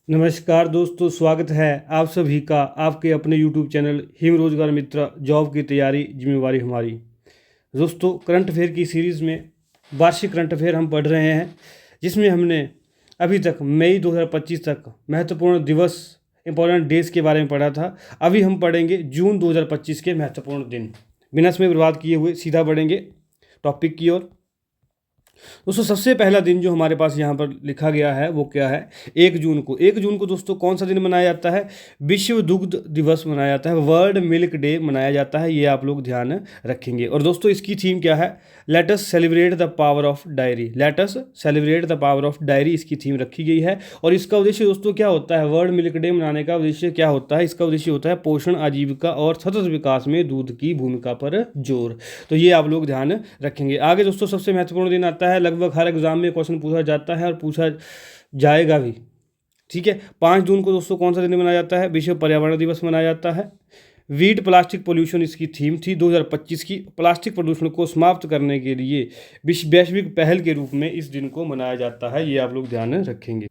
नमस्कार दोस्तों, स्वागत है आप सभी का आपके अपने यूट्यूब चैनल हिम रोजगार मित्र जॉब की तैयारी जिम्मेवारी हमारी। दोस्तों, करंट अफेयर की सीरीज़ में वार्षिक करंट अफेयर हम पढ़ रहे हैं, जिसमें हमने अभी तक मई 2025 तक महत्वपूर्ण दिवस इंपॉर्टेंट डेज के बारे में पढ़ा था। अभी हम पढ़ेंगे जून 2025 के महत्वपूर्ण दिन। बिना समय बर्बाद किए हुए सीधा बढ़ेंगे टॉपिक की ओर। दोस्तों, सबसे पहला दिन जो हमारे पास यहाँ पर लिखा गया है वो क्या है? 1 जून को। 1 जून को दोस्तों कौन सा दिन मनाया जाता है? विश्व दुग्ध दिवस मनाया जाता है, वर्ल्ड मिल्क डे मनाया जाता है। ये आप लोग ध्यान रखेंगे। और दोस्तों इसकी थीम क्या है? Let us celebrate the power of diary. Let us celebrate the power of diary इसकी थीम रखी गई है। और इसका उद्देश्य दोस्तों क्या होता है? वर्ल्ड मिल्क डे मनाने का उद्देश्य क्या होता है? इसका उद्देश्य होता है पोषण, आजीविका और सतत विकास में दूध की भूमिका पर जोर। तो ये आप लोग ध्यान रखेंगे। आगे दोस्तों सबसे महत्वपूर्ण दिन आता है, लगभग हर एग्जाम में क्वेश्चन पूछा जाता है और पूछा जाएगा भी। ठीक है, 5 जून को दोस्तों कौन सा दिन मनाया जाता है? विश्व पर्यावरण दिवस मनाया जाता है। वीट प्लास्टिक पोल्यूशन इसकी थीम थी 2025 की। प्लास्टिक प्रदूषण को समाप्त करने के लिए वैश्विक पहल के रूप में इस दिन को मनाया जाता है। ये आप लोग ध्यान रखेंगे।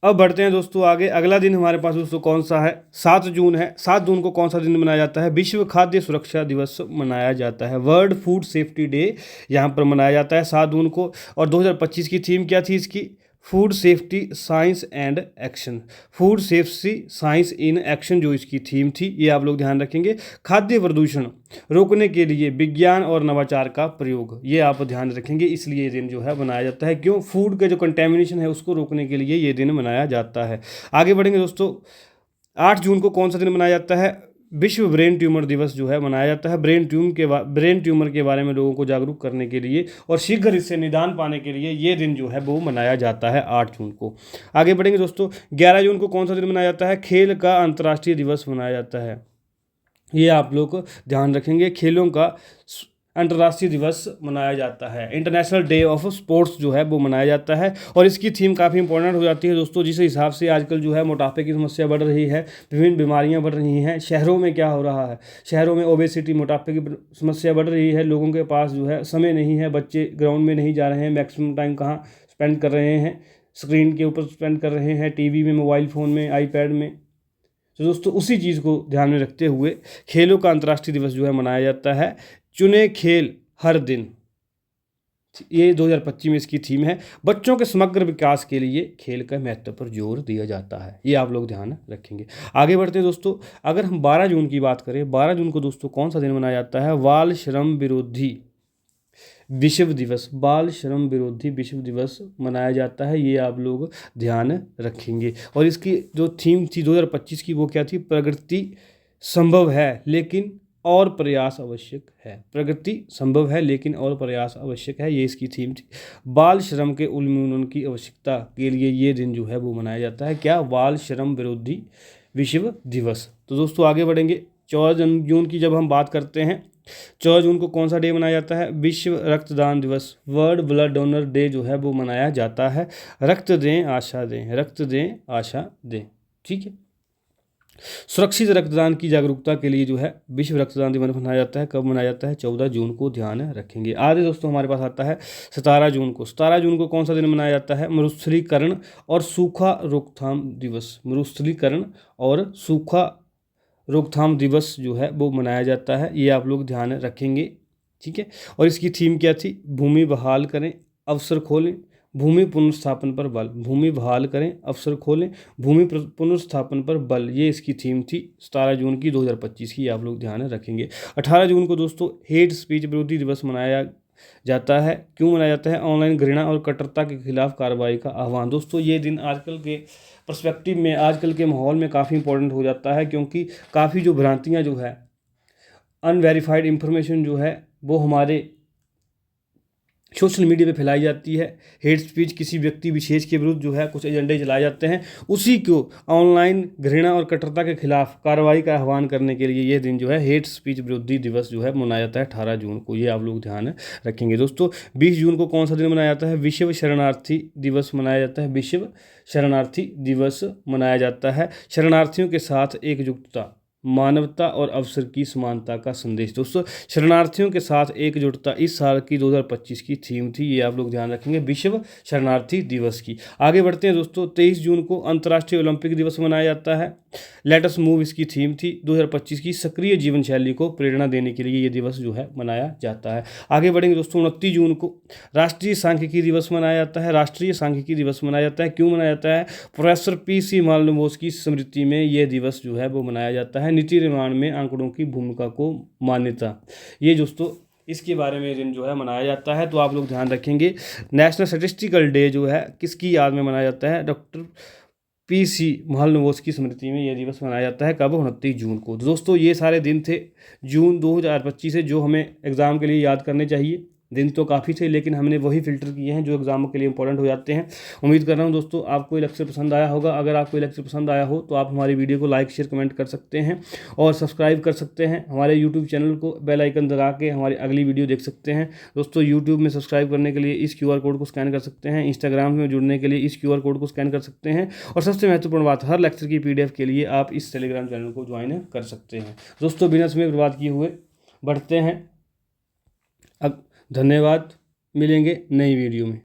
अब बढ़ते हैं दोस्तों आगे। अगला दिन हमारे पास दोस्तों कौन सा है? 7 जून है। 7 जून को कौन सा दिन मनाया जाता है? विश्व खाद्य सुरक्षा दिवस मनाया जाता है। वर्ल्ड फूड सेफ्टी डे यहाँ पर मनाया जाता है 7 जून को। और 2025 की थीम क्या थी इसकी? Food safety science and action. Food safety science in action जो इसकी थीम थी, ये आप लोग ध्यान रखेंगे। खाद्य प्रदूषण रोकने के लिए विज्ञान और नवाचार का प्रयोग, ये आप ध्यान रखेंगे। इसलिए ये दिन जो है मनाया जाता है। क्यों? फूड का जो कंटेमिनेशन है उसको रोकने के लिए ये दिन मनाया जाता है। आगे बढ़ेंगे दोस्तों। 8 जून को कौन सा दिन मनाया जाता है? विश्व ब्रेन ट्यूमर दिवस जो है मनाया जाता है। ब्रेन ट्यूमर के बारे में लोगों को जागरूक करने के लिए और शीघ्र इससे निदान पाने के लिए ये दिन जो है वो मनाया जाता है 8 जून को। आगे बढ़ेंगे दोस्तों। 11 जून को कौन सा दिन मनाया जाता है? खेल का अंतर्राष्ट्रीय दिवस मनाया जाता है। ये आप लोग ध्यान रखेंगे। खेलों का अंतर्राष्ट्रीय दिवस मनाया जाता है। इंटरनेशनल डे ऑफ स्पोर्ट्स जो है वो मनाया जाता है। और इसकी थीम काफ़ी इंपॉर्टेंट हो जाती है दोस्तों, जिस हिसाब से आजकल जो है मोटापे की समस्या बढ़ रही है, विभिन्न बीमारियां बढ़ रही हैं। शहरों में क्या हो रहा है? शहरों में ओबेसिटी, मोटापे की समस्या बढ़ रही है। लोगों के पास जो है समय नहीं है, बच्चे ग्राउंड में नहीं जा रहे हैं, मैक्सिमम टाइम कहाँ स्पेंड कर रहे हैं? स्क्रीन के ऊपर स्पेंड कर रहे हैं, टीवी में, मोबाइल फ़ोन में, आईपैड में। तो दोस्तों उसी चीज़ को ध्यान में रखते हुए खेलों का अंतर्राष्ट्रीय दिवस जो है मनाया जाता है। चुने खेल हर दिन, ये 2025 में इसकी थीम है। बच्चों के समग्र विकास के लिए खेल का महत्व पर जोर दिया जाता है। ये आप लोग ध्यान रखेंगे। आगे बढ़ते हैं दोस्तों। अगर हम 12 जून की बात करें, 12 जून को दोस्तों कौन सा दिन मनाया जाता है? बाल श्रम विरोधी विश्व दिवस। बाल श्रम विरोधी विश्व दिवस मनाया जाता है। ये आप लोग ध्यान रखेंगे। और इसकी जो थीम थी 2025 की वो क्या थी? प्रगति संभव है लेकिन और प्रयास आवश्यक है। प्रगति संभव है लेकिन और प्रयास आवश्यक है, ये इसकी थीम थी। बाल श्रम के उन्मूलन की आवश्यकता के लिए ये दिन जो है वो मनाया जाता है। क्या? बाल श्रम विरोधी विश्व दिवस। तो दोस्तों आगे बढ़ेंगे। 14 जून की जब हम बात करते हैं, 14 जून को कौन सा डे मनाया जाता है? विश्व रक्तदान दिवस, वर्ल्ड ब्लड डोनर डे जो है वो मनाया जाता है। रक्त दें आशा दें, रक्त दें आशा दें। ठीक है। सुरक्षित रक्तदान की जागरूकता के लिए जो है विश्व रक्तदान दिवस मनाया जाता है। कब मनाया जाता है? 14 जून को, ध्यान रखेंगे। आगे दोस्तों हमारे पास आता है 17 जून को। 17 जून को कौन सा दिन मनाया जाता है? मरुस्थलीकरण और सूखा रोकथाम दिवस। मरुस्थलीकरण और सूखा रोकथाम दिवस जो है वो मनाया जाता है। ये आप लोग ध्यान रखेंगे। ठीक है। और इसकी थीम क्या थी? भूमि बहाल करें, अवसर खोलें, भूमि पुनर्स्थापन पर बल। भूमि बहाल करें, अवसर खोलें, भूमि पुनर्स्थापन पर बल, ये इसकी थीम थी 17 जून की 2025 की। आप लोग ध्यान रखेंगे। 18 जून को दोस्तों हेट स्पीच विरोधी दिवस मनाया जाता है। क्यों मनाया जाता है? ऑनलाइन घृणा और कट्टरता के खिलाफ कार्रवाई का आह्वान। दोस्तों ये दिन आजकल के पर्सपेक्टिव में, आजकल के माहौल में काफ़ी इंपॉर्टेंट हो जाता है, क्योंकि काफ़ी जो भ्रांतियाँ जो है, अनवेरीफाइड इंफॉर्मेशन जो है वो हमारे सोशल मीडिया पे फैलाई जाती है। हेट स्पीच, किसी व्यक्ति विशेष के विरुद्ध जो है कुछ एजेंडे चलाए जाते हैं, उसी को ऑनलाइन घृणा और कट्टरता के खिलाफ कार्रवाई का आह्वान करने के लिए ये दिन जो है हेट स्पीच विरोधी दिवस जो है मनाया जाता है 18 जून को। ये आप लोग ध्यान रखेंगे। दोस्तों 20 जून को कौन सा दिन मनाया जाता है? विश्व शरणार्थी दिवस मनाया जाता है। विश्व शरणार्थी दिवस मनाया जाता है। शरणार्थियों के साथ एकजुटता, मानवता और अवसर की समानता का संदेश। दोस्तों शरणार्थियों के साथ एकजुटता इस साल की 2025 की थीम थी, ये आप लोग ध्यान रखेंगे, विश्व शरणार्थी दिवस की। आगे बढ़ते हैं दोस्तों, 23 जून को अंतर्राष्ट्रीय ओलंपिक दिवस मनाया जाता है। लेट अस मूव इसकी थीम थी 2025 की। सक्रिय जीवन शैली को प्रेरणा देने के लिए ये दिवस जो है मनाया जाता है। आगे बढ़ेंगे दोस्तों, 29 जून को राष्ट्रीय सांख्यिकी दिवस मनाया जाता है। राष्ट्रीय सांख्यिकी दिवस मनाया जाता है, क्यों मनाया जाता है? प्रोफेसर PC मालनुमोस की स्मृति में यह दिवस जो है वो मनाया जाता है। नीति निर्माण में आंकड़ों की भूमिका को मान्यता, ये दोस्तों इसके बारे में दिन जो है मनाया जाता है। तो आप लोग ध्यान रखेंगे, नेशनल स्टैटिस्टिकल डे जो है किसकी याद में मनाया जाता है? डॉक्टर PC मालनुमोस की स्मृति में यह दिवस मनाया जाता है। कब? 29 जून को। तो दोस्तों ये सारे दिन थे जून 2025 से जो हमें एग्ज़ाम के लिए याद करने चाहिए। दिन तो काफ़ी थे, लेकिन हमने वही फिल्टर किए हैं जो एग्जाम के लिए इंपॉर्टेंट हो जाते हैं। उम्मीद कर रहा हूं दोस्तों आपको ये लेक्चर पसंद आया होगा। अगर आपको ये लेक्चर पसंद आया हो तो आप हमारी वीडियो को लाइक शेयर कमेंट कर सकते हैं और सब्सक्राइब कर सकते हैं हमारे यूट्यूब चैनल को। बेल आइकन दबा के हमारी अगली वीडियो देख सकते हैं। दोस्तों यूट्यूब में सब्सक्राइब करने के लिए इस QR कोड को स्कैन कर सकते हैं। इंस्टाग्राम में जुड़ने के लिए इस QR कोड को स्कैन कर सकते हैं। और सबसे महत्वपूर्ण बात, हर लेक्चर की PDF के लिए आप इस टेलीग्राम चैनल को ज्वाइन कर सकते हैं। दोस्तों बिना समय बर्बाद किए हुए बढ़ते हैं। अब धन्यवाद, मिलेंगे नई वीडियो में।